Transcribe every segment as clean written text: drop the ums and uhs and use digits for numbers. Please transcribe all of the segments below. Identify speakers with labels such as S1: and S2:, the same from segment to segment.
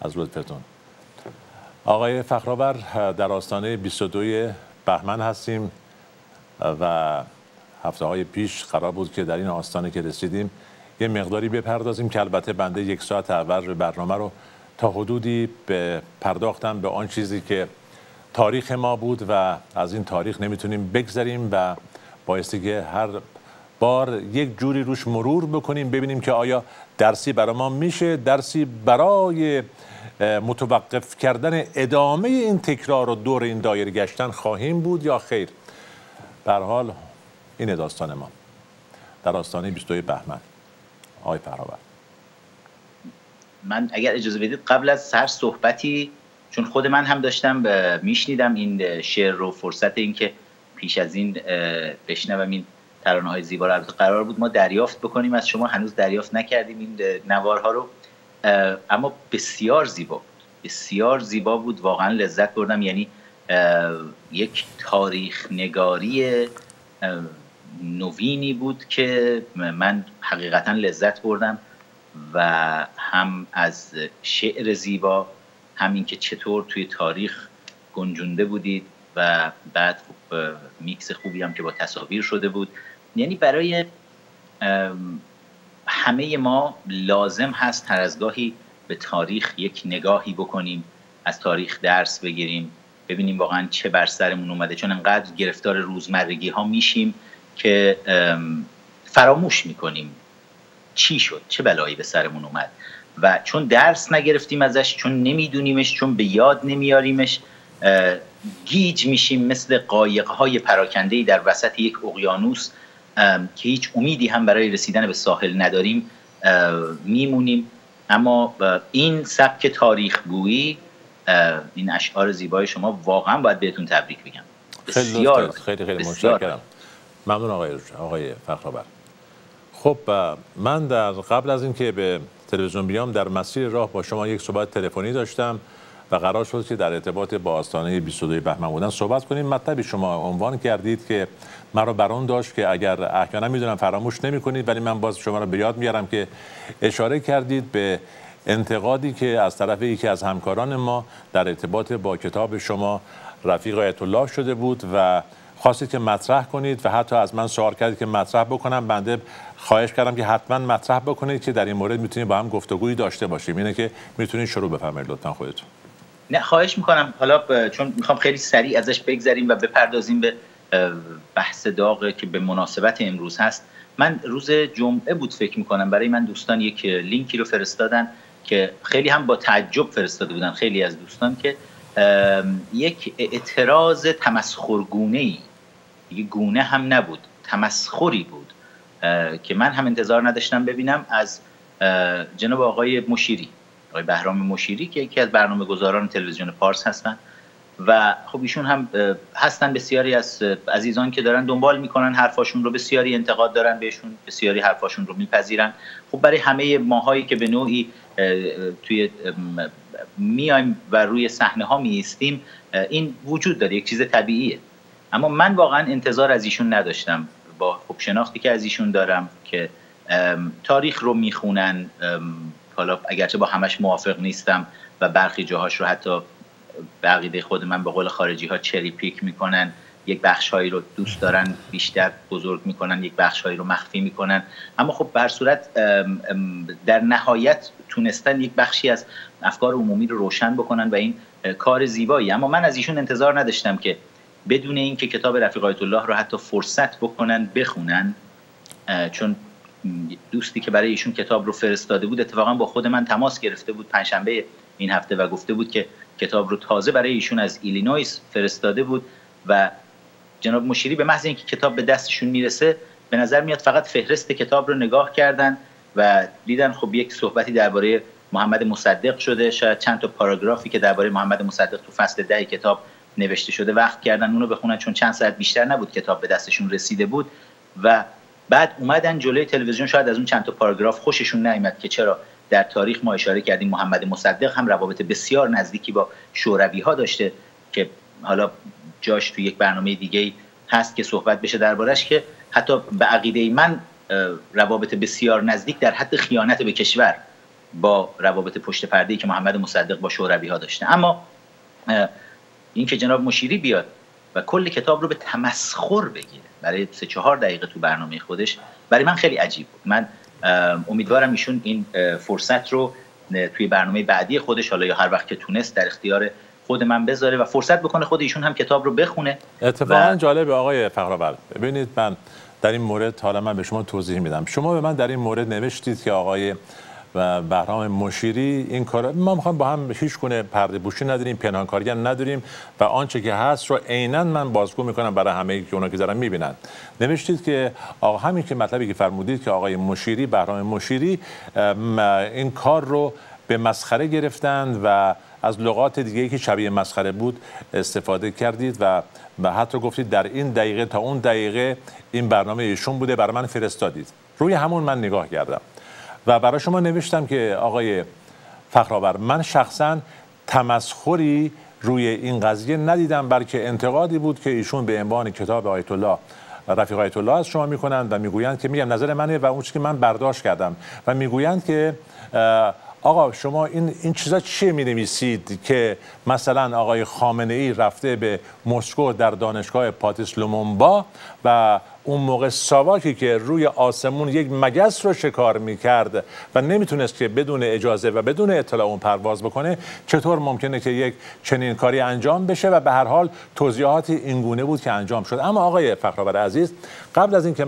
S1: از لطفتون. آقای فخرآور، در آستانه 22 بهمن هستیم و هفته‌های پیش قرار بود که در این آستانه که رسیدیم یه مقداری بپردازیم که البته بنده یک ساعت اول به برنامه رو تا حدودی پرداختم به آن چیزی که تاریخ ما بود و از این تاریخ نمیتونیم بگذریم و بایستی که هر بار یک جوری روش مرور بکنیم ببینیم که آیا درسی برای ما میشه، درسی برای متوقف کردن ادامه این تکرار و دور این دایره گشتن خواهیم بود یا خیر. به هر حال این داستان ما در آستانه 22 بهمن. آقای فخرآور،
S2: من اگر اجازه بدید قبل از هر صحبتی، چون خود من هم داشتم میشنیدم این شعر رو، فرصت این که پیش از این بشنوم این ترانه‌های زیبا رو، قرار بود ما دریافت بکنیم از شما، هنوز دریافت نکردیم این نوارها رو، اما بسیار زیبا بود، بسیار زیبا بود، واقعا لذت بردم. یعنی یک تاریخ نگاری نوینی بود که من حقیقتا لذت بردم و هم از شعر زیبا، همین که چطور توی تاریخ گنجونده بودید و بعد میکس خوبی هم که با تصاویر شده بود. یعنی برای همه ما لازم هست هر از گاهی به تاریخ یک نگاهی بکنیم، از تاریخ درس بگیریم، ببینیم واقعا چه بر سرمون اومده، چون انقدر گرفتار روزمرگی ها میشیم که فراموش میکنیم چی شد، چه بلایی به سرمون اومد و چون درس نگرفتیم ازش، چون نمیدونیمش، چون به یاد نمیاریمش، گیج میشیم مثل قایق‌های پراکنده‌ای در وسط یک اقیانوس که هیچ امیدی هم برای رسیدن به ساحل نداریم، میمونیم. اما این سبک تاریخ گویی، این اشعار زیبای شما، واقعا باید بهتون تبریک بگم.
S1: بسیار خیلی متشکرم. ممنون آقای فخرآور. خب من در قبل از اینکه به تلویزیون بیام در مسیر راه با شما یک صحبت تلفنی داشتم و قرار شد که در ارتباط با آستانه 22 بهمن بودن صحبت کنیم. مطلبی شما عنوان کردید که مرا بران داشت که اگر احیانا میدونم فراموش نمی‌کنید ولی من باز شما را به یاد میارم که اشاره کردید به انتقادی که از طرف یکی از همکاران ما در ارتباط با کتاب شما رفیق آیت الله شده بود و خواستید که مطرح کنید و حتی از من سوال کردید که مطرح بکنم. بنده خواهش کردم که حتما مطرح بکنید که در این مورد میتونید با هم گفتگویی داشته باشیم. اینه که میتونید شروع بفرمایید لطفا خودتون.
S2: نه خواهش میکنم. حالا چون میخوام خیلی سریع ازش بگذریم و بپردازیم به بحث داغ که به مناسبت امروز هست. من روز جمعه بود فکر میکنم، برای من دوستان یک لینکی رو فرستادن که خیلی هم با تعجب فرستاده بودن خیلی از دوستان، که یک اعتراض تمسخرگونه‌ای، یه گونه هم نبود، تمسخری بود که من هم انتظار نداشتم ببینم، از جناب آقای مشیری، آقای بهرام مشیری که یکی از برنامه‌گذاران تلویزیون پارس هستن و خب ایشون هم هستن بسیاری از عزیزان که دارن دنبال میکنن حرفاشون رو، بسیاری انتقاد دارن بهشون، بسیاری حرفاشون رو میپذیرن. خب برای همه ماهایی که به نوعی توی میایم و روی صحنه ها میایستیم این وجود داره، یک چیز طبیعیه. اما من واقعا انتظار از ایشون نداشتم، با خب شناختی که از ایشون دارم که تاریخ رو میخونن، حالا اگرچه با همش موافق نیستم و برخی جاهاش رو حتی به عقیده خود من به قول خارجی ها چری پیک میکنن، یک بخشهایی رو دوست دارن بیشتر بزرگ میکنن، یک بخشهایی رو مخفی میکنن، اما خب به هر صورت در نهایت تونستن یک بخشی از افکار عمومی رو روشن بکنن و این کار زیبایی. اما من از ایشون انتظار نداشتم که بدون اینکه کتاب رفیق آیت الله رو حتی فرصت بکنن بخونن، چون دوستی که برای ایشون کتاب رو فرستاده بود اتفاقا با خود من تماس گرفته بود پنجشنبه این هفته و گفته بود که کتاب رو تازه برای ایشون از ایلینویس فرستاده بود و جناب مشیری به محض اینکه کتاب به دستشون میرسه به نظر میاد فقط فهرست کتاب رو نگاه کردن و دیدن خب یک صحبتی درباره محمد مصدق شده، شاید چند تا پاراگرافی که درباره محمد مصدق تو فصل 10 کتاب نوشته شده وقت کردن اونو بخونن، چون چند ساعت بیشتر نبود کتاب به دستشون رسیده بود و بعد اومدن جلوی تلویزیون. شاید از اون چند تا پاراگراف خوششون نیامد که چرا در تاریخ ما اشاره کردیم محمد مصدق هم روابط بسیار نزدیکی با شوروی ها داشته که حالا جاش تو یک برنامه دیگه هست که صحبت بشه دربارش، که حتی به عقیده من روابط بسیار نزدیک در حد خیانت به کشور با روابط پشت پرده‌ای که محمد مصدق با شوروی‌ها داشته. اما این که جناب مشیری بیاد و کل کتاب رو به تمسخر بگیره برای 3-4 دقیقه تو برنامه خودش، برای من خیلی عجیب بود. من امیدوارم ایشون این فرصت رو توی برنامه بعدی خودش، حالا یا هر وقت که تونست، در اختیار خود من بذاره و فرصت بکنه خود ایشون هم کتاب رو بخونه.
S1: اتفاقا جالبه آقای فخرآورد، ببینید من در این مورد، حالا من به شما توضیح میدم. شما به من در این مورد نوشتید که آقای بهرام مشیری این کار، ما میخوام با هم هیچ گونه پرده پوشی نداریم، پنهانکاری نداریم و آنچه که هست رو عیناً من بازگو میکنم برای همه که اونا که دارن میبینن. نوشتید که آقا همین که مطلبی که فرمودید که آقای مشیری، بهرام مشیری این کار رو به مسخره گرفتند و از لغات دیگه‌ای که شبیه مسخره بود استفاده کردید و حتی گفتید در این دقیقه تا اون دقیقه این برنامه ایشون بوده، برای من فرستادید. روی همون من نگاه کردم و برای شما نوشتم که آقای فخرآورد، من شخصا تمسخری روی این قضیه ندیدم، بلکه انتقادی بود که ایشون به عنوان کتاب آیت الله رفیق آیت الله از شما میکنند و میگویند که، میگم نظر منه و اون چیزی که من برداشت کردم، و میگویند که آقا شما این چیزا چیه می‌نویسید که مثلا آقای خامنه‌ای رفته به مسکو در دانشگاه پاتیس لومونبا و اون موقع ساواکی که روی آسمون یک مگس رو شکار میکرد و نمیتونست که بدون اجازه و بدون اطلاع اون پرواز بکنه، چطور ممکنه که یک چنین کاری انجام بشه؟ و به هر حال توضیحاتی اینگونه بود که انجام شد. اما آقای فخرآورد عزیز، قبل از این که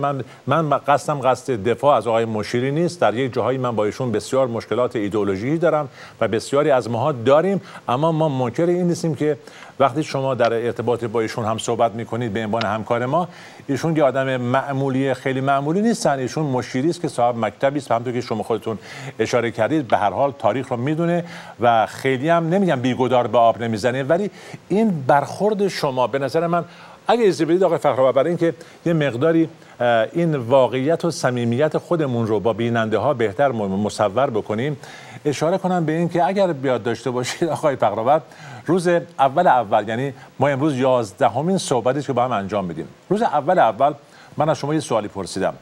S1: من قصد دفاع از آقای مشیری نیست، در یک جاهایی من با ایشون بسیار مشکلات ایدئولوژیکی دارم و بسیاری از ماها داریم، اما ما منکر این نیستیم که وقتی شما در ارتباط با ایشون هم صحبت میکنید به عنوان همکار ما، ایشون یه آدم معمولی، خیلی معمولی نیستن. ایشون مشیری است که صاحب مکتبی است، همونطور که شما خودتون اشاره کردید، به هر حال تاریخ رو میدونه و خیلی هم نمیگم بیگدار به آب نمیزنه، ولی این برخورد شما به نظر من، اگه اجازه بدید آقای فخرآورد، برای اینکه یه مقداری این واقعیت و صمیمیت خودمون رو با بیننده ها بهتر مصور بکنیم، اشاره کنم به این که اگر بیاد داشته باشید آقای فخرآورد، روز اول یعنی ما امروز 11مین صحبتی که با هم انجام میدیم، روز اول من از شما یه سوالی پرسیدم،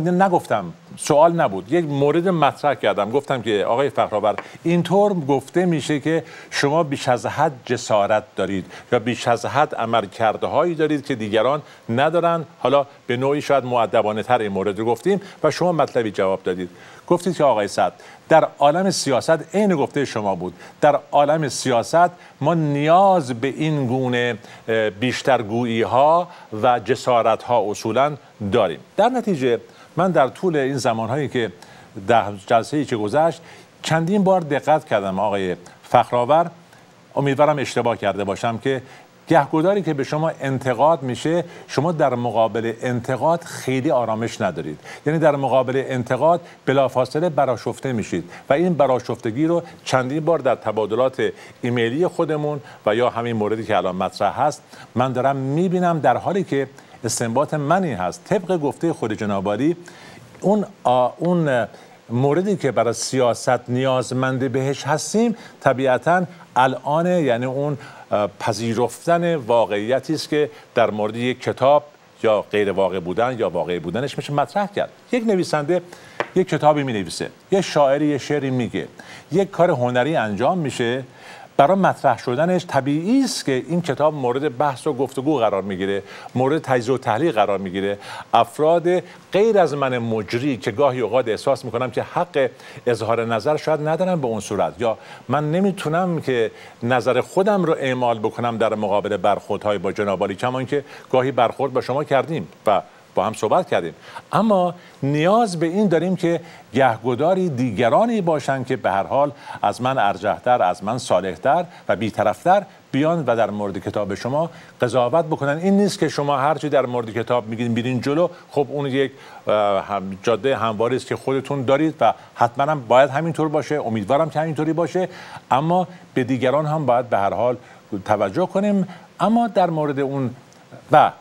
S1: نگفتم سوال نبود، یک مورد مطرح کردم، گفتم که آقای فخرآورد اینطور گفته میشه که شما بیش از حد جسارت دارید یا بیش از حد عملکرده‌هایی دارید که دیگران ندارن. حالا به نوعی شاید مؤدبانه تر این مورد رو گفتیم و شما مطلبی جواب دادید. گفتید که آقای سعد، در عالم سیاست، عین گفته شما بود، در عالم سیاست ما نیاز به این گونه بیشترگویی ها و جسارت ها اصولا داریم. در نتیجه من در طول این زمانهایی که در جلسه‌ای که گذشت چندین بار دقت کردم آقای فخرآورد، امیدوارم اشتباه کرده باشم، که گهگداری که به شما انتقاد میشه، شما در مقابل انتقاد خیلی آرامش ندارید، یعنی در مقابل انتقاد بلافاصله برآشفته میشید و این برآشفتگی رو چندین بار در تبادلات ایمیلی خودمون و یا همین موردی که الان مطرح هست من دارم میبینم، در حالی که استنباط من این هست، طبق گفته خود جناب عالی، اون موردی که برای سیاست نیازمند بهش هستیم طبیعتاً الان، یعنی اون پذیرفتن واقعیتی است که در مورد یک کتاب یا غیر واقع بودن یا واقع بودنش میشه مطرح کرد. یک نویسنده یک کتابی مینویسه، یک شاعری یک شعری میگه، یک کار هنری انجام میشه، برای مطرح شدنش طبیعی است که این کتاب مورد بحث و گفتگو قرار میگیره، مورد تجزیه و تحلیل قرار میگیره. افراد غیر از من مجری که گاهی اوقات احساس میکنم که حق اظهار نظر شاید ندارم به اون صورت، یا من نمیتونم که نظر خودم رو اعمال بکنم در مقابل برخوردهای با جناب عالی، کما اینکه گاهی برخورد با شما کردیم و با هم صحبت کردیم، اما نیاز به این داریم که گهگداری دیگرانی باشن که به هر حال از من ارجح‌تر، از من صالح‌تر و بی‌طرف‌تر بیان و در مورد کتاب شما قضاوت بکنن. این نیست که شما هرچی در مورد کتاب میگین بیرین جلو، خب اون یک جاده همواری است که خودتون دارید و حتما هم باید همینطور باشه، امیدوارم که همینطوری باشه، اما به دیگران هم باید به هر حال توجه کنیم. اما در مورد اون و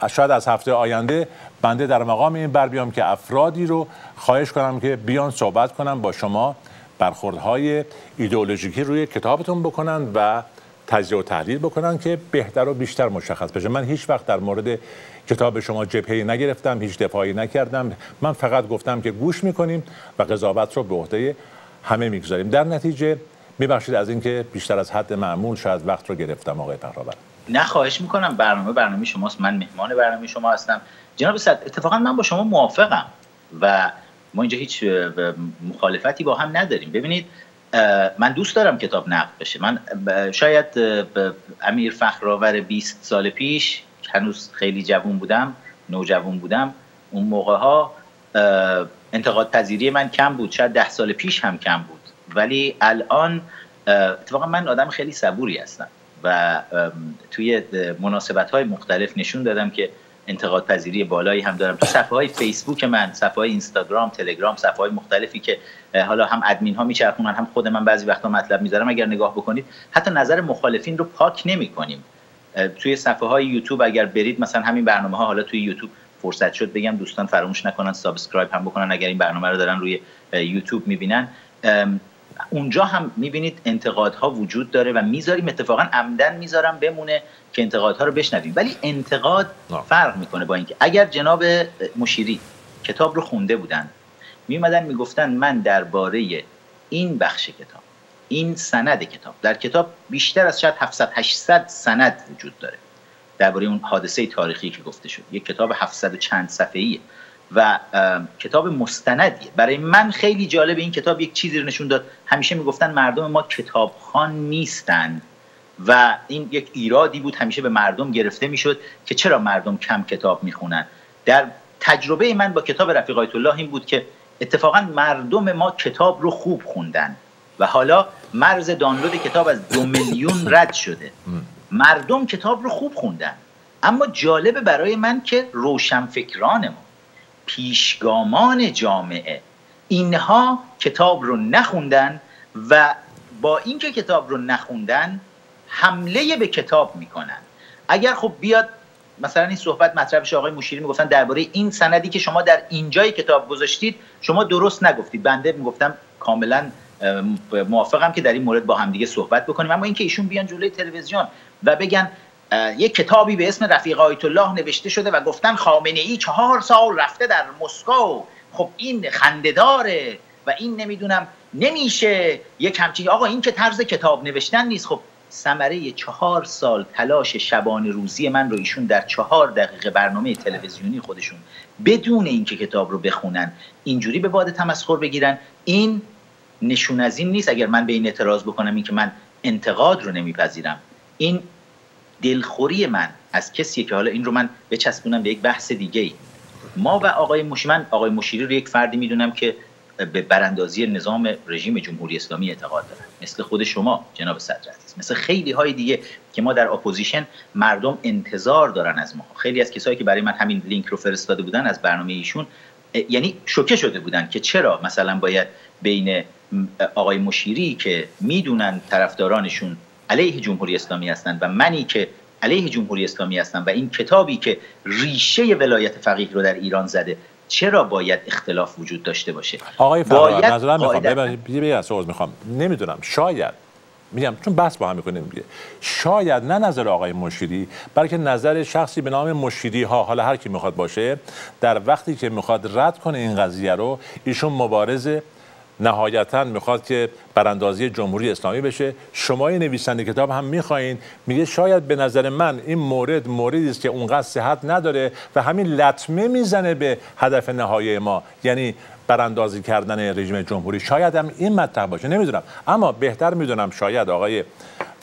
S1: شاید از هفته آینده بنده در مقام این بر بیام که افرادی رو خواهش کنم که بیان صحبت کنن با شما، برخوردهای ایدئولوژیکی روی کتابتون بکنن و تجزیه و تحلیل بکنن که بهتر و بیشتر مشخص بشه. من هیچ وقت در مورد کتاب شما جبهه‌ای نگرفتم، هیچ دفاعی نکردم، من فقط گفتم که گوش میکنیم و قضاوت رو به عهده همه میگذاریم. در نتیجه میبخشید از اینکه بیشتر از حد معمول شاید وقت رو گرفتم آقای فخرآور.
S2: نه خواهش میکنم، برنامه شماست، من مهمان برنامه شما هستم. جناب صدر، اتفاقا من با شما موافقم و ما اینجا هیچ مخالفتی با هم نداریم. ببینید من دوست دارم کتاب نقد بشه. من شاید امیر فخرآور 20 سال پیش هنوز خیلی جوان بودم، نوجوان بودم، اون موقع ها انتقاد پذیری من کم بود، شاید 10 سال پیش هم کم بود، ولی الان اتفاقا من آدم خیلی صبوری هستم و توی مناسبت‌های مختلف نشون دادم که انتقاد پذیری بالایی هم دارم. تو صفحه‌های فیسبوک من، صفحه‌های اینستاگرام، تلگرام، صفحه‌های مختلفی که حالا هم ادمین ها میچرخونن هم خود من بعضی وقتا مطلب میذارم، اگر نگاه بکنید حتی نظر مخالفین رو پاک نمی‌کنیم. توی صفحه‌های یوتیوب اگر برید، مثلا همین برنامه‌ها حالا توی یوتیوب فرصت شد بگم دوستان فراموش نکنن سابسکرایب هم بکنن اگر این برنامه رو دارن روی یوتیوب می‌بینن. اونجا هم می‌بینید انتقادها وجود داره و میذاریم، اتفاقا عمدن میذارم بمونه که انتقادها رو بشنویم. ولی انتقاد فرق میکنه با اینکه اگر جناب مشیری کتاب رو خونده بودن، میومدن میگفتن من درباره این بخش کتاب، این سند کتاب، در کتاب بیشتر از شاید 700-800 سند وجود داره درباره اون حادثه تاریخی که گفته شد. یک کتاب 700 و چند صفحه‌ایه و کتاب مستندیه. برای من خیلی جالب این کتاب یک چیزی رو نشون داد. همیشه میگفتن مردم ما کتابخوان نیستند و این یک ایرادی بود همیشه به مردم گرفته میشد که چرا مردم کم کتاب میخونن. در تجربه من با کتاب رفیق آیت الله این بود که اتفاقا مردم ما کتاب رو خوب خوندن و حالا مرز دانلود کتاب از 2 میلیون رد شده. مردم کتاب رو خوب خوندن، اما جالبه برای من که روشنفکران ما، پیشگامان جامعه، اینها کتاب رو نخوندن و با اینکه کتاب رو نخوندن حمله به کتاب میکنن. اگر خب بیاد مثلا این صحبت مطرحش آقای مشیری میگفتن درباره این سندی که شما در اینجای کتاب گذاشتید شما درست نگفتید، بنده میگفتم کاملا موافقم که در این مورد با هم دیگه صحبت بکنیم. اما اینکه ایشون بیان جلوی تلویزیون و بگن یک کتابی به اسم رفیق آیت الله نوشته شده و گفتن خامنه ای 4 سال رفته در مسکو، خب این خنده‌داره و این نمیدونم نمیشه یک همچین، آقا این که طرز کتاب نوشتن نیست. خب ثمره 4 سال تلاش شبانه روزی من رو ایشون در 4 دقیقه برنامه تلویزیونی خودشون بدون اینکه کتاب رو بخونن اینجوری به باد تمسخر بگیرن، این نشون از این نیست. اگر من به این اعتراض بکنم این که من انتقاد رو نمیپذیرم، این دلخوری من از کسیه که حالا این رو من بچسبونم به یک بحث دیگه ای. ما و آقای مشیری رو یک فردی میدونم که به براندازی نظام رژیم جمهوری اسلامی اعتقاد دارن، مثل خود شما جناب صدر عزیز، مثل خیلی های دیگه که ما در اپوزیشن مردم انتظار دارن از ما. خیلی از کسایی که برای من همین لینک رو فرستاده بودن از برنامه ایشون، یعنی شوکه شده بودن که چرا مثلا باید بین آقای مشیری که میدونن طرفدارانشون علیه جمهوری اسلامی هستن و منی که علیه جمهوری اسلامی هستم و این کتابی که ریشه ولایت فقیه رو در ایران زده، چرا باید اختلاف وجود داشته باشه؟
S1: آقای فخرآور نظرم میخوام نمیدونم، شاید میگم چون بحث با هم میکنیم دیگه، شاید نه نظر آقای مشیری بلکه نظر شخصی به نام مشیری ها، حالا هر کی میخواد باشه، در وقتی که میخواد رد کنه این قضیه رو، ایشون مبارزه نهایتاً میخواد که براندازی جمهوری اسلامی بشه. شما نویسنده کتاب هم میخواین، میگه شاید به نظر من این موردی است که اونقدر صحت نداره و همین لطمه میزنه به هدف نهایی ما، یعنی براندازی کردن رژیم جمهوری. شاید هم این مطلب باشه، نمیدونم، اما بهتر میدونم شاید آقای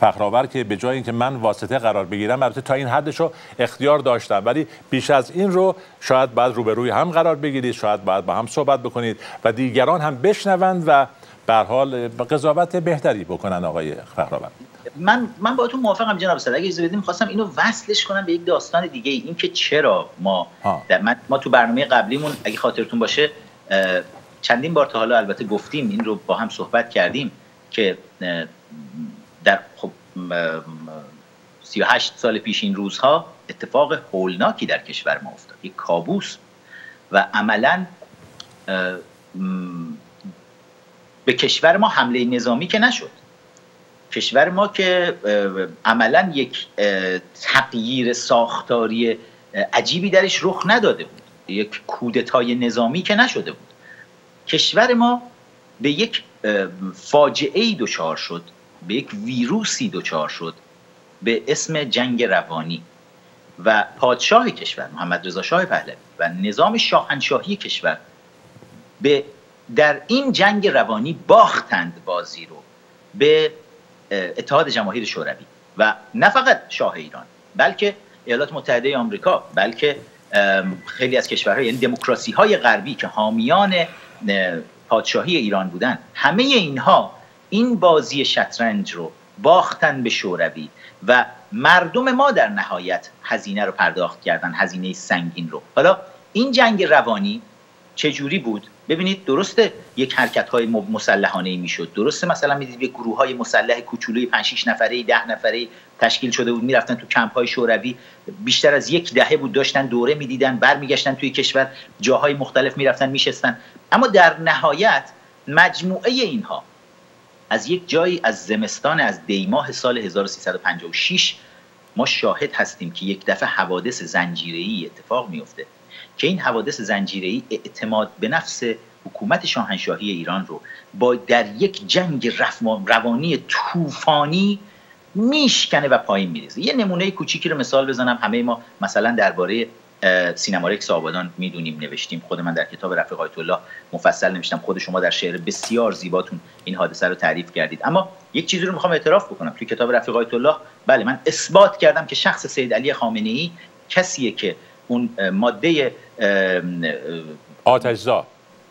S1: فخرآور که به جای اینکه من واسطه قرار بگیرم، البته تا این حدشو اختیار داشتم، ولی بیش از این رو شاید باید روبروی هم قرار بگیرید، شاید باید با هم صحبت بکنید و دیگران هم بشنوند و به هر حال قضاوت بهتری بکنن. آقای فخرآور
S2: من با تو موافقم جناب صدر. اگه اجازه بدید می‌خواستم اینو وصلش کنم به یک داستان دیگه ای، این که چرا ما تو برنامه قبلیمون اگه خاطرتون باشه چندین بار تا حالا البته گفتیم، این رو با هم صحبت کردیم که در 38 سال پیش این روزها اتفاق هولناکی در کشور ما افتاد، یک کابوس، و عملاً به کشور ما حمله نظامی که نشد، کشور ما که عملاً یک تغییر ساختاری عجیبی درش رخ نداده بود، یک کودتای نظامی که نشده بود، کشور ما به یک فاجعه‌ای دچار شد، به یک ویروسی دچار شد به اسم جنگ روانی و پادشاه کشور محمد رضا شاه پهلوی و نظام شاهنشاهی کشور در این جنگ روانی باختند بازی رو به اتحاد جماهیر شوروی و نه فقط شاه ایران بلکه ایالات متحده آمریکا، بلکه خیلی از کشورها، یعنی دموکراسی‌های غربی که حامیان پادشاهی ایران بودن، همه اینها این بازی شطرنج رو باختن به شوروی و مردم ما در نهایت هزینه رو پرداخت کردن، هزینه سنگین رو. حالا این جنگ روانی چجوری بود؟ ببینید، درسته یک حرکت‌های مسلحانه‌ای میشد، درسته مثلا می‌دید یک گروه‌های مسلح کوچولوی 5-6 نفره‌ای 10 نفره‌ای تشکیل شده بود، میرفتن تو کمپ‌های شوروی، بیشتر از یک دهه بود داشتن دوره میدیدن، برمیگشتن توی کشور جاهای مختلف میرفتن میشستن. اما در نهایت مجموعه اینها از یک جایی از زمستان از دیماه سال 1356 ما شاهد هستیم که یک دفعه حوادث زنجیره‌ای اتفاق میفته که این حوادث زنجیره‌ای اعتماد به نفس حکومت شاهنشاهی ایران رو در یک جنگ روانی طوفانی میشکنه و پایین میریزه. یه نمونه کوچیکی رو مثال بزنم، همه ما مثلا درباره سینما رکس آبادان میدونیم، نوشتیم، خود من در کتاب رفیق آیت الله مفصل نوشتم، خود شما در شعر بسیار زیباتون این حادثه رو تعریف کردید. اما یک چیزی رو میخوام اعتراف بکنم، توی کتاب رفیق آیت الله بله من اثبات کردم که شخص سید علی خامنه‌ای کسیه که اون ماده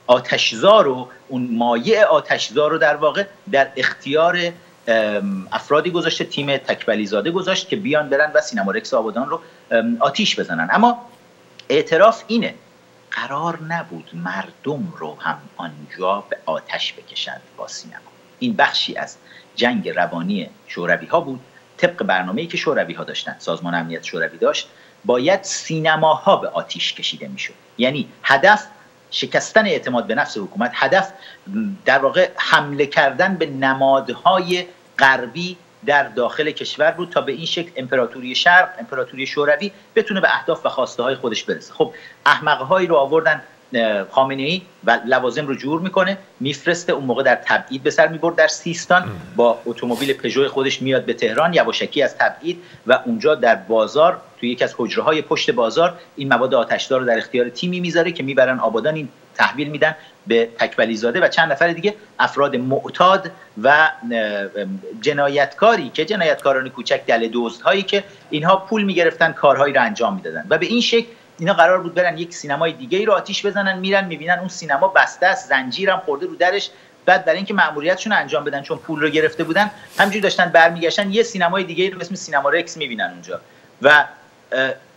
S2: آتشزا رو، اون مایع آتشزا رو در واقع در اختیار افرادی گذاشته، تیم تکبلی زاده گذاشت که بیان برن و سینما رکس آبادان رو آتیش بزنن. اما اعتراف اینه قرار نبود مردم رو هم آنجا به آتش بکشند با سینما. این بخشی از جنگ روانی شوروی ها بود. طبق برنامه‌ای که شوروی ها داشتن، سازمان امنیت شوروی داشت، باید سینماها به آتیش کشیده میشد. یعنی هدف شکستن اعتماد به نفس حکومت، هدف در واقع حمله کردن به نمادهای غربی در داخل کشور بود تا به این شکل امپراتوری شرق، امپراتوری شوروی بتونه به اهداف و خواسته های خودش برسه. خب احمق‌هایی رو آوردن، خامنه‌ای و لوازم رو جور میکنه میفرسته، اون موقع در تبعید به سر میبرد در سیستان، با اتومبیل پژو خودش میاد به تهران یواشکی از تبعید و اونجا در بازار توی یکی از حجره‌های پشت بازار این مواد آتشدار رو در اختیار تیمی میذاره که میبرن آبادان، این تحویل میدن به تکبلی زاده و چند نفر دیگه افراد معتاد و جنایتکاری که جنایتکاران کوچک، دل دزدهایی که اینها پول میگرفتن کارهایی رو انجام میدادن و به این شکل اینا قرار بود برن یک سینمای دیگه ای رو آتیش بزنن. میرن میبینن اون سینما بسته است، زنجیرم خورده رو درش. بعد برای اینکه مأموریتشون انجام بدن، چون پول رو گرفته بودن، همینجوری داشتن برمیگشتن یه سینمای دیگه ای رو به اسم سینما رکس میبینن اونجا و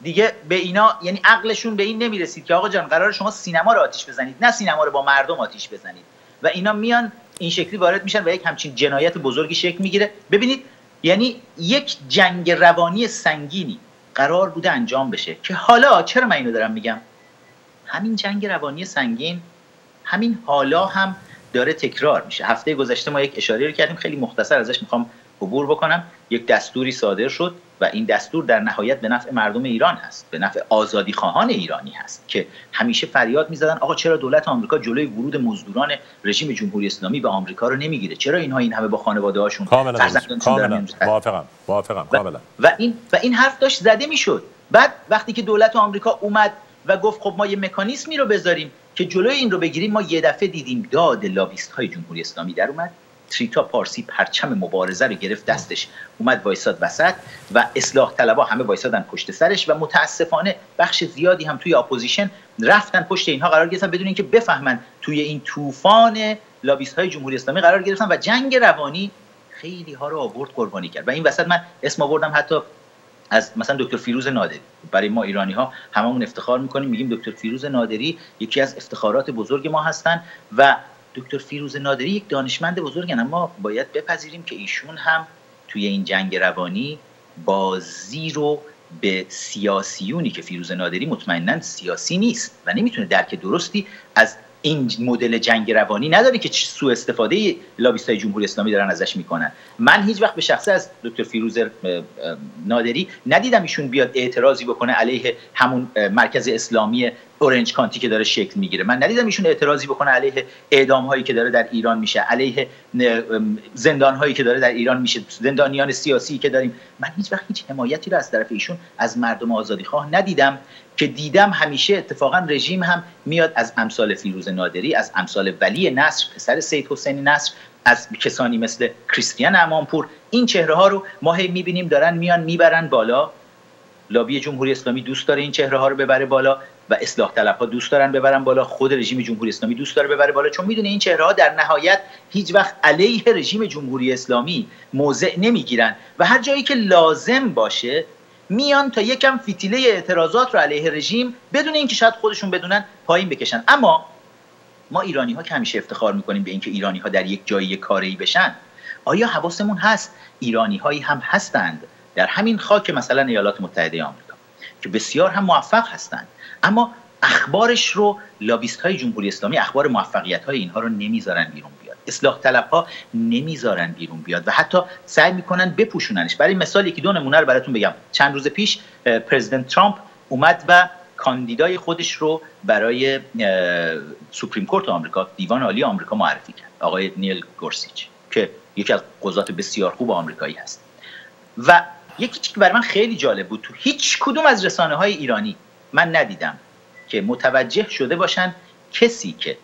S2: دیگه به اینا، یعنی عقلشون به این نمیرسید که آقا جان قرار شما سینما رو آتیش بزنید، نه سینما رو با مردم آتیش بزنید. و اینا میان این شکلی وارد میشن و یک همچین جنایت بزرگی شکل میگیره. ببینید، یعنی یک جنگ روانی سنگینی قرار بوده انجام بشه که حالا چرا من اینو دارم میگم؟ همین جنگ روانی سنگین همین حالا هم داره تکرار میشه. هفته گذشته ما یک اشاره رو کردیم، خیلی مختصر ازش میخوام عبور بکنم. یک دستوری صادر شد و این دستور در نهایت به نفع مردم ایران هست، به نفع آزادی خواهان ایرانی هست که همیشه فریاد میزدن آقا چرا دولت آمریکا جلوی ورود مزدوران رژیم جمهوری اسلامی به آمریکا رو نمیگیره؟ چرا اینها این همه با خانواده‌هاشون
S1: کاملا موافقم کاملا.
S2: و این حرف داشت زده میشد. بعد وقتی که دولت آمریکا اومد و گفت خب ما یه مکانیزمی رو بذاریم که جلوی این رو بگیریم، ما یه دفعه دیدیم داد لابیست‌های جمهوری اسلامی در اومد. تریتا پارسی پرچم مبارزه رو گرفت دستش، اومد وایساد وسط و اصلاح طلبها همه وایسادن پشت سرش و متاسفانه بخش زیادی هم توی اپوزیشن رفتن پشت اینها قرار گرفتن بدون اینکه بفهمن توی این طوفان لابیست‌های جمهوری اسلامی قرار گرفتن و جنگ روانی خیلی ها رو آورد قربانی کرد. و این وسط من اسم آوردم حتی از مثلا دکتر فیروز نادری. برای ما ایرانی ها هممون افتخار میکنیم، میگیم دکتر فیروز نادری یکی از افتخارات بزرگ ما هستن و دکتر فیروز نادری یک دانشمند بزرگن، اما باید بپذیریم که ایشون هم توی این جنگ روانی بازی رو به سیاسیونی که فیروز نادری مطمئناً سیاسی نیست و نمیتونه درک درستی از این مدل جنگ روانی نداره که سوء استفاده لابیستای جمهوری اسلامی دارن ازش میکنن. من هیچ وقت به شخصه از دکتر فیروز نادری ندیدم ایشون بیاد اعتراضی بکنه علیه همون مرکز اسلامی اورنج کانتی که داره شکل میگیره. من ندیدم ایشون اعتراضی بکنه علیه اعدام هایی که داره در ایران میشه، علیه زندان هایی که داره در ایران میشه، زندانیان سیاسی که داریم. من هیچ وقت هیچ حمایتی رو از طرف ایشون از مردم آزادیخواه ندیدم. که دیدم همیشه اتفاقا رژیم هم میاد از امثال فیروز نادری، از امثال ولی نصر پسر سید حسین نصر، از کسانی مثل کریستیان امامپور، این چهره ها رو ما هی میبینیم دارن میان میبرن بالا. لابی جمهوری اسلامی دوست داره این چهره ها رو ببره بالا و اصلاح طلب ها دوست دارن ببرن بالا، خود رژیم جمهوری اسلامی دوست داره ببره بالا، چون میدونه این چهره ها در نهایت هیچ وقت علیه رژیم جمهوری اسلامی موضع نمیگیرن و هر جایی که لازم باشه میان تا یکم فتیله اعتراضات رو علیه رژیم بدون اینکه شاید خودشون بدونن پایین بکشن. اما ما ایرانی ها که همیشه افتخار میکنیم به اینکه ایرانی ها در یک جایی کاری بشن، آیا حواسمون هست ایرانی هایی هم هستند در همین خاک مثلا ایالات متحده آمریکا که بسیار هم موفق هستند، اما اخبارش رو لابیست های جمهوری اسلامی، اخبار موفقیت های اینها رو نمیذارن بیرون بیاد، اصلاح طلب ها نمیذارن بیرون بیاد و حتی سعی میکنن بپوشوننش. برای مثال یکی دو نمونه رو براتون بگم. چند روز پیش پرزیدنت ترامپ اومد و کاندیدای خودش رو برای سوپریم کورت آمریکا، دیوان عالی آمریکا معرفی کرد، آقای نیل گورسیچ که یکی از قضات بسیار خوب آمریکایی هست. و یکی که برای من خیلی جالب بود، تو هیچ کدوم از رسانه‌های ایرانی من ندیدم که متوجه شده باشن کسی که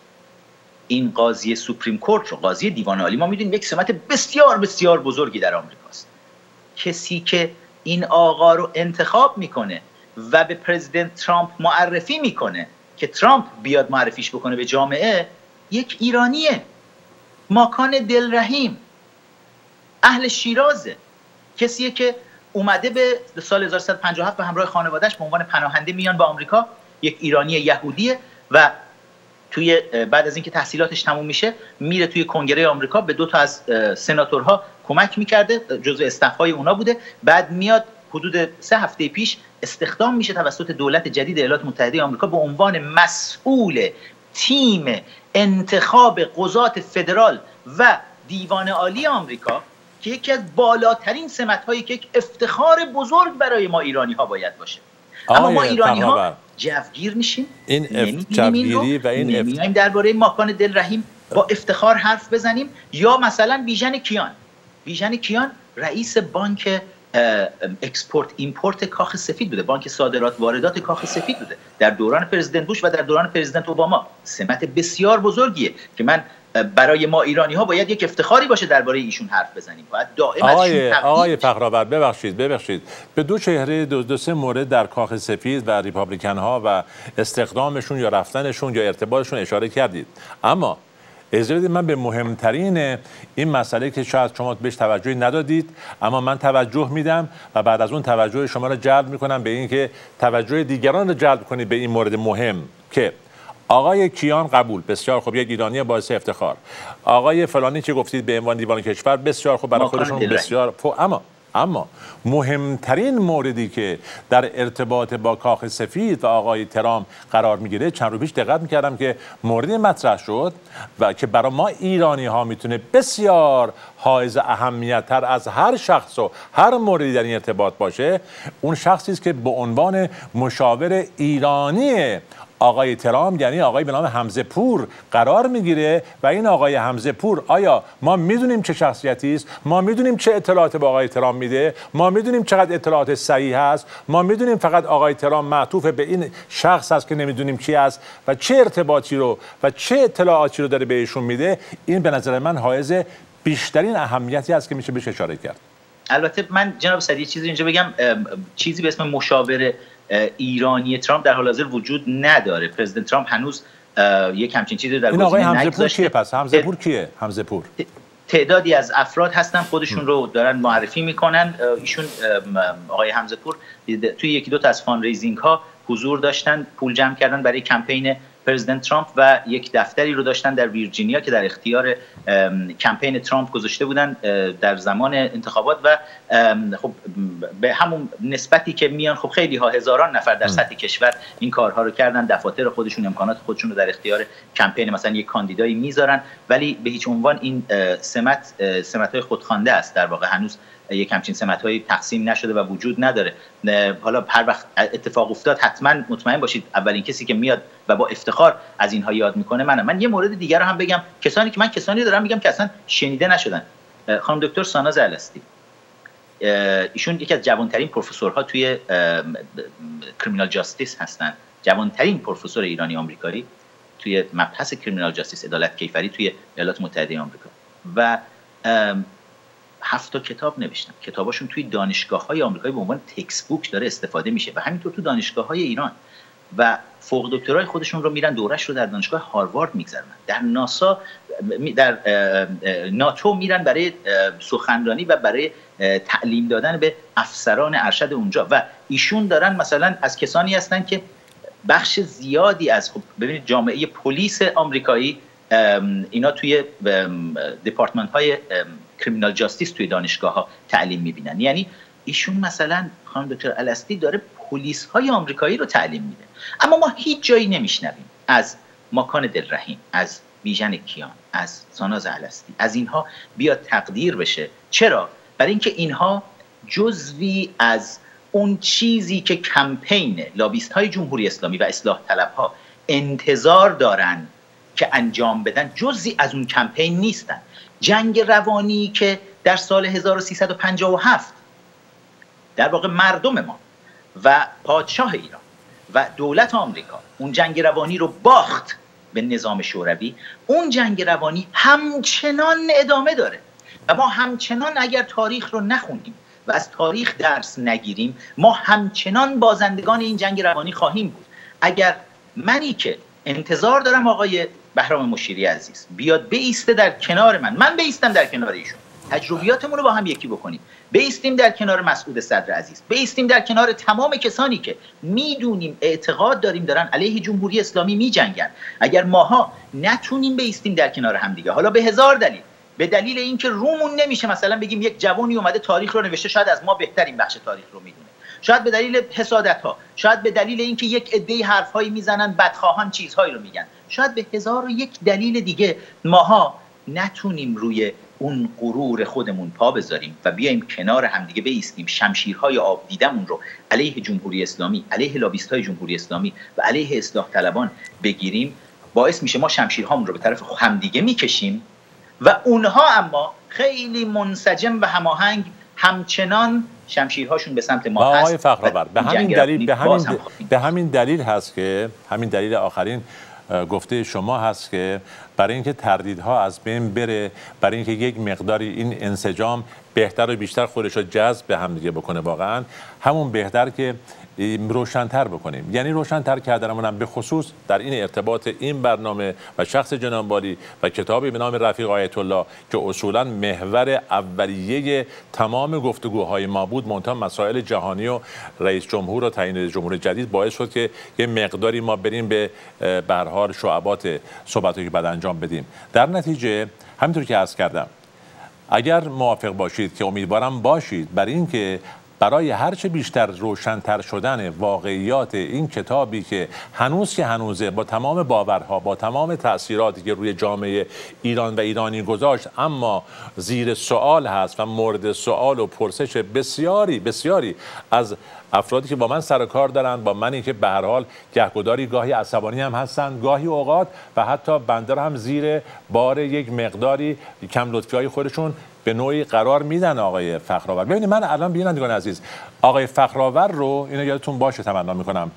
S2: این قاضی سوپریم کورت رو، قاضی دیوان عالی، ما میدونیم یک سمت بسیار بسیار بزرگی در آمریکاست، کسی که این آقا رو انتخاب میکنه و به پرزیدنت ترامپ معرفی میکنه که ترامپ بیاد معرفیش بکنه به جامعه، یک ایرانیه، ماکان دلرحیم، اهل شیرازه، کسیه که اومده به سال 1357 به همراه خانواده‌اش به عنوان پناهنده میان به آمریکا، یک ایرانی یهودیه و توی بعد از اینکه تحصیلاتش تموم میشه میره توی کنگره آمریکا، به 2 تا از سناتورها کمک میکرده، جزو استف‌های اونا بوده. بعد میاد حدود 3 هفته پیش استخدام میشه توسط دولت جدید ایالات متحده آمریکا به عنوان مسئول تیم انتخاب قضات فدرال و دیوان عالی آمریکا که یکی از بالاترین سمت‌هایی که یک افتخار بزرگ برای ما ایرانی‌ها باید باشه. اما ما ایرانی‌ها جوگیر میشیم،
S1: این جوگیری و این
S2: نمیایم درباره ماکان دلرحیم با افتخار حرف بزنیم. یا مثلا بیژن کیان رئیس بانک اکسپورت ایمپورت کاخ سفید بوده، بانک صادرات واردات کاخ سفید بوده در دوران پرزیدنت بوش و در دوران پرزیدنت اوباما. سمت بسیار بزرگیه که من برای ما ایرانی ها باید یک افتخاری باشه درباره ایشون حرف بزنیم. باید دائم
S1: آقای فخرآور ببخشید به 2 چهره 2-3 مورد در کاخ سفید و ریپابلیکن ها و استخدامشون یا رفتنشون یا ارتباطشون اشاره کردید، اما اجازه بدید من به مهمترین این مسئله که شاید شما بهش توجهی ندادید اما من توجه میدم و بعد از اون توجه شما رو جلب میکنم به این که توجه دیگران رو جلب کنید به این مورد مهم که آقای کیان قبول، بسیار خوب، یک ایرانی باعث افتخار. آقای فلانی که گفتید به عنوان دیوان کشور، بسیار خوب، برای خودشون بسیار خوب. اما مهمترین موردی که در ارتباط با کاخ سفید و آقای ترامپ قرار میگیره، چند روز پیش دقت میکردم که موردی مطرح شد و که برای ما ایرانی ها میتونه بسیار حائز اهمیت تر از هر شخص و هر موردی در این ارتباط باشه، اون شخصی است که به عنوان مشاور ایرانی آقای ترامپ، یعنی آقای به نام حمزه پور قرار میگیره. و این آقای حمزه پور، آیا ما میدونیم چه شخصیتی است؟ ما میدونیم چه اطلاعات به آقای ترامپ میده؟ ما میدونیم چقدر اطلاعات صحیح است؟ ما میدونیم فقط آقای ترامپ معطوف به این شخص است که نمیدونیم کی است و چه ارتباطی رو و چه اطلاعاتی رو داره بهشون میده؟ این به نظر من حائز بیشترین اهمیتی است که میشه بهش اشاره کرد.
S2: البته من جناب سعدی چیزی اینجا بگم، چیزی به اسم مشاور ایرانی ترامپ در حال حاضر وجود نداره. پرزیدنت ترامپ هنوز یک همچین چیزی در
S1: گزینه نگذاشته. حمزه پور کیه پس؟ حمزه پور کیه؟ حمزه پور
S2: تعدادی از افراد هستن خودشون رو دارن معرفی میکنن. ایشون آقای حمزه پور توی 1-2 تا از فاند ریزینگ ها حضور داشتن، پول جمع کردن برای کمپین پرزیدنت ترامپ و یک دفتری رو داشتن در ویرجینیا که در اختیار کمپین ترامپ گذاشته بودن در زمان انتخابات و خب به همون نسبتی که میان خب خیلی ها هزاران نفر در سطح کشور این کارها رو کردن، دفاتر خودشون امکانات خودشون رو در اختیار کمپین مثلا یک کاندیدایی میذارن، ولی به هیچ عنوان این سمت‌های خودخوانده است. در واقع هنوز یک همچین سمت‌هایی تقسیم نشده و وجود نداره. حالا هر وقت اتفاق افتاد حتما مطمئن باشید اولین کسی که میاد و با افتخار از اینها یاد میکنه منم. من یه مورد دیگر رو هم بگم، کسانی دارم میگم که اصلا شنیده نشدن. خانم دکتر ساناز الستی، ایشون یکی از جوانترین پروفسورها توی کریمینال جاستیس هستن، جوانترین پروفسور ایرانی آمریکایی توی مبحث کریمینال جاستیس، عدالت کیفری توی ایالات متحده آمریکا و 7 کتاب نوشتن. کتاباشون توی دانشگاه‌های آمریکایی به عنوان تکست بوک داره استفاده میشه و همینطور تو دانشگاه‌های ایران و فوق دکترای خودشون رو میرن دورش رو در دانشگاه هاروارد میگذرونن، در ناسا، در ناتو میرن برای سخنرانی و برای تعلیم دادن به افسران ارشد اونجا و ایشون دارن مثلا از کسانی هستن که بخش زیادی از خب ببینید جامعه پلیس آمریکایی اینا توی دپارتمنت های کریمینال جاستیس توی دانشگاه ها تعلیم میبینن. یعنی ایشون مثلا خانم دکتر الستی داره پلیس های آمریکایی رو تعلیم میده، اما ما هیچ جایی نمیشنویم از ماکان دلرحیم، از بیژن کیان، از ساناز الستی، از اینها بیاد تقدیر بشه. چرا؟ برای اینکه اینها جزوی از اون چیزی که کمپین لابیست های جمهوری اسلامی و اصلاح طلب ها انتظار دارن که انجام بدن، جزئی از اون کمپین نیستن. جنگ روانی که در سال 1357 در واقع مردم ما و پادشاه ایران و دولت آمریکا اون جنگ روانی رو باخت به نظام شوروی، اون جنگ روانی همچنان ادامه داره و ما همچنان اگر تاریخ رو نخونیم و از تاریخ درس نگیریم ما همچنان بازندگان این جنگ روانی خواهیم بود. اگر منی که انتظار دارم آقای بهرام مشیری عزیز بیاد بیسته در کنار من بیستم در کنار ایشون، تجربیاتمون رو با هم یکی بکنیم، بیستیم در کنار مسعود صدر عزیز، بیستیم در کنار تمام کسانی که میدونیم اعتقاد داریم دارن علیه جمهوری اسلامی میجنگن. اگر ماها نتونیم بیستیم در کنار هم دیگه، حالا به هزار دلیل، به دلیل اینکه رومون نمیشه مثلا بگیم یک جوانی اومده تاریخ رو نوشته، شاید از ما بهترین بخش تاریخ رو میدونه، شاید به دلیل حسادت‌ها، شاید به دلیل اینکه یک عده‌ای حرف‌هایی میزنن، بدخواهان چیزهایی رو میگن، شاید به 1001 دلیل دیگه ماها نتونیم روی اون غرور خودمون پا بذاریم و بیایم کنار همدیگه بایستیم، شمشیرهای آب دیدمون رو علیه جمهوری اسلامی، علیه لابیست‌های جمهوری اسلامی و علیه اصلاح طلبان بگیریم. باعث میشه ما شمشیرهامون رو به طرف همدیگه میکشیم و اونها اما خیلی منسجم و هماهنگ همچنان شمشیرهاشون به سمت ما هست.
S1: آقای فخرآور، به همین دلیل هست که همین دلیل آخرین گفته شما هست که برای اینکه تردیدها از بین بره، برای اینکه یک مقداری این انسجام بهتر و بیشتر خودش رو جذب به هم دیگه بکنه، واقعا همون بهتر که روشن‌تر بکنیم. یعنی روشن‌تر کردنمون هم به خصوص در این ارتباط این برنامه و شخص جناب والی و کتابی به نام رفیق آیت الله که اصولا محور اولیه تمام گفتگوهای ما بود، منتها مسائل جهانی و رئیس جمهور و تعیین رئیس جمهور جدید باعث شد که یه مقداری ما بریم به هر حال شعبات صحبتی که بعد انجام بدیم. در نتیجه همینطور که عرض کردم، اگر موافق باشید که امیدوارم باشید برای اینکه برای هرچه بیشتر روشن‌تر شدن واقعیات این کتابی که هنوزه با تمام باورها، با تمام تأثیراتی که روی جامعه ایران و ایرانی گذاشت، اما زیر سوال هست و مورد سوال و پرسش بسیاری از افرادی که با من سر کار دارن، با منی که به هر حال گهگداری گاهی عصبانی هم هستن، گاهی اوقات و حتی بنده هم زیر بار یک مقداری کم لطفی‌های خودشون به نوعی قرار میدن. آقای فخرآور، ببینید من الان بینندگان عزیز، آقای فخرآور رو اینو یادتون باشه تمنا میکنم،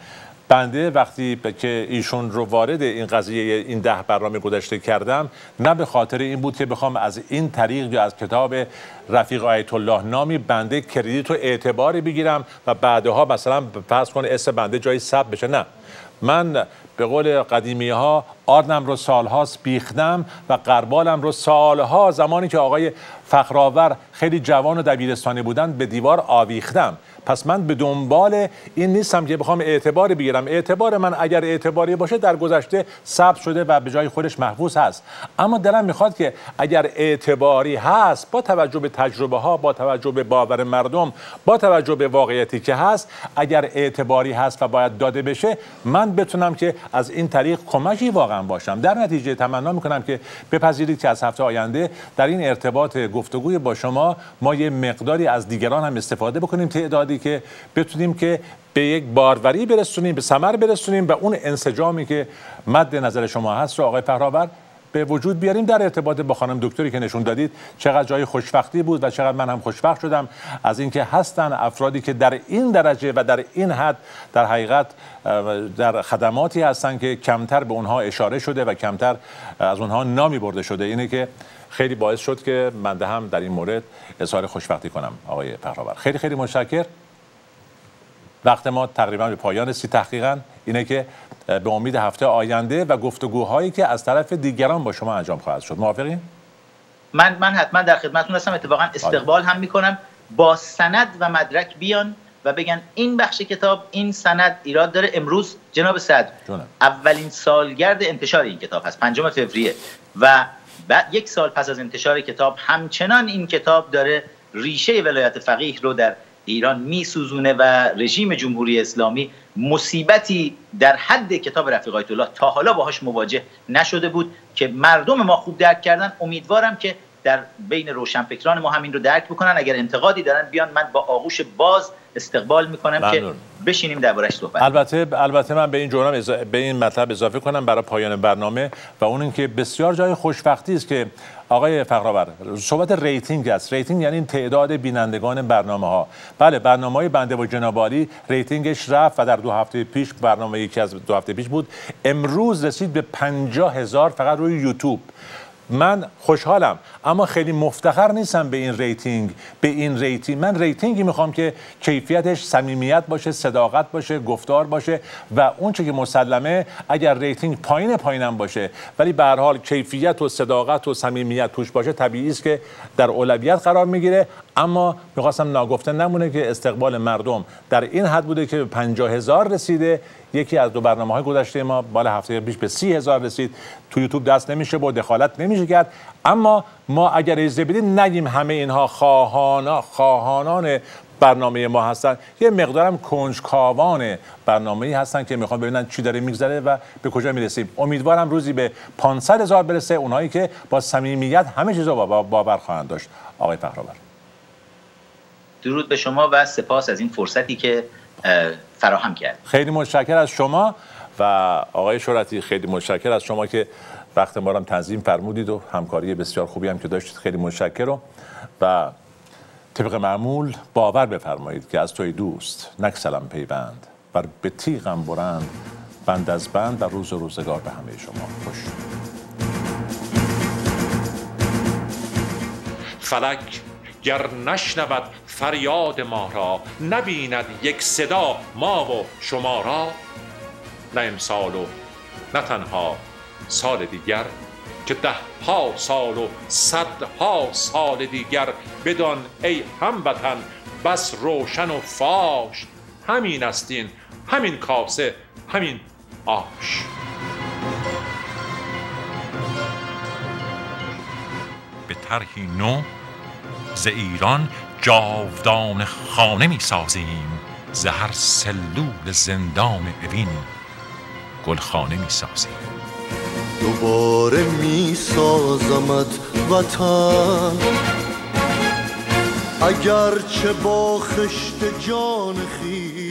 S1: بنده وقتی که ایشون رو وارد این قضیه این 10 برنامه گذشته کردم، نه به خاطر این بود که بخوام از این طریق یا از کتاب رفیق آیت الله نامی بنده کردیت و اعتباری بگیرم و بعدها مثلا فرض کن اسم بنده جای ثبت بشه. نه، من به قول قدیمی ها آردم رو سالهاست بیختم و قربالم رو سالها زمانی که آقای فخرآور خیلی جوان و دبیرستانی بودن به دیوار آویختم. پس من به دنبال این نیستم که بخوام اعتباری بگیرم. اعتبار من اگر اعتباری باشه در گذشته ثبت شده و به جای خودش محفوظ هست. اما دلم میخواد که اگر اعتباری هست با توجه به تجربه ها، با توجه به باور مردم، با توجه به واقعیتی که هست، اگر اعتباری هست و باید داده بشه، من بتونم که از این طریق کمکی واقعا باشم. در نتیجه تمنا میکنم که بپذیرید که از هفته آینده در این ارتباط گفتگوی با شما ما یه مقداری از دیگران هم استفاده بکنیم، تعدادی که بتونیم که به یک باروری برسونیم، به ثمر برسونیم و اون انسجامی که مد نظر شما هست رو آقای فخرآور به وجود بیاریم. در ارتباط با خانم دکتری که نشون دادید چقدر جای خوشبختی بود و چقدر من هم خوشبخت شدم از اینکه هستن افرادی که در این درجه و در این حد در حقیقت در خدماتی هستن که کمتر به اونها اشاره شده و کمتر از اونها نامی برده شده. اینه که خیلی باعث شد که من هم در این مورد اظهار خوشبختی کنم. آقای فخرآور خیلی خیلی متشکرم. وقت ما تقریبا به پایان رسید. تحقیقاً اینه که به امید هفته آینده و گفتگوهایی که از طرف دیگران با شما انجام خواهد شد. موافقین؟
S2: من حتما در خدمتتون هستم. اتفاقا استقبال هم میکنم. با سند و مدرک بیان و بگن این بخش کتاب این سند ایراد داره. امروز جناب صدر اولین سالگرد انتشار این کتاب هست، 5 فوریه، و بعد 1 سال پس از انتشار کتاب همچنان این کتاب داره ریشه ولایت فقیه رو در ایران میسوزونه و رژیم جمهوری اسلامی مصیبتی در حد کتاب رفیق آیت الله تا حالا باهاش مواجه نشده بود که مردم ما خوب درک کردن. امیدوارم که در بین روشنفکران ما همین رو درک بکنن. اگر انتقادی دارن بیان، من با آغوش باز استقبال میکنم که بشینیم دربارش صحبت.
S1: البته من به این جرم به این مطلب اضافه کنم برای پایان برنامه و اون اینکه بسیار جای خوشبختی است که آقای فخرآور صحبت ریتینگ است. ریتینگ یعنی تعداد بینندگان برنامه‌ها. بله، برنامه‌های بنده و جناب عالی ریتینگش رفت و در 2 هفته پیش برنامه یکی از 2 هفته پیش بود، امروز رسید به 50,000 فقط روی یوتیوب. من خوشحالم اما خیلی مفتخر نیستم به این ریتینگ. من ریتینگی میخوام که کیفیتش صمیمیت باشه، صداقت باشه، گفتار باشه و اون چه که مسلمه اگر ریتینگ پایینم باشه ولی به هر حال کیفیت و صداقت و صمیمیت توش باشه، طبیعی است که در اولویت قرار میگیره. اما میخواستم ناگفته نمونه که استقبال مردم در این حد بوده که به 50,000 رسیده. یکی از 2 برنامه‌های گذشته ما بال هفته پیش به 30,000 رسید. تو یوتیوب دست نمیشه با دخالت نمیشه کرد. اما ما اگر اجازه بدیم نگیم همه اینها خواهانان برنامه ما هستن، یه مقدارم کنجکاوان برنامه‌ای هستن که میخوان ببینن چی داره میگذره و به کجا میرسیم. امیدوارم روزی به 500,000 برسه، اونایی که با صمیمیت همه چیزو باور خواهند داشت. آقای فخرآور،
S2: درود به شما و سپاس از این فرصتی که فراهم کرد.
S1: خیلی متشکرم از شما و آقای شورتی، خیلی متشکرم از شما که وقت ما رو تنظیم فرمودید و همکاری بسیار خوبی هم که داشتید. خیلی متشکرم و طبق معمول باور بفرمایید که از توی دوست نکسلم پیوند و به تیغم برند بند از بند و روز و روزگار به همه شما خوش.
S3: فلک گر نشنود فریاد ما را، نبیند یک صدا ما و شما را، نه امسال و نه تنها سال دیگر که 10,000 سال و 100,000 سال دیگر، بدان ای هموطن بس روشن و فاش، همین است این، همین کاسه، همین آش.
S4: به طرحی نو ز ایران جاودان خانه می سازیم، ز هر سلول زندان اوین گلخانه می سازیم.
S5: دوباره می سازمت وطن، اگرچه با خشت جان خویش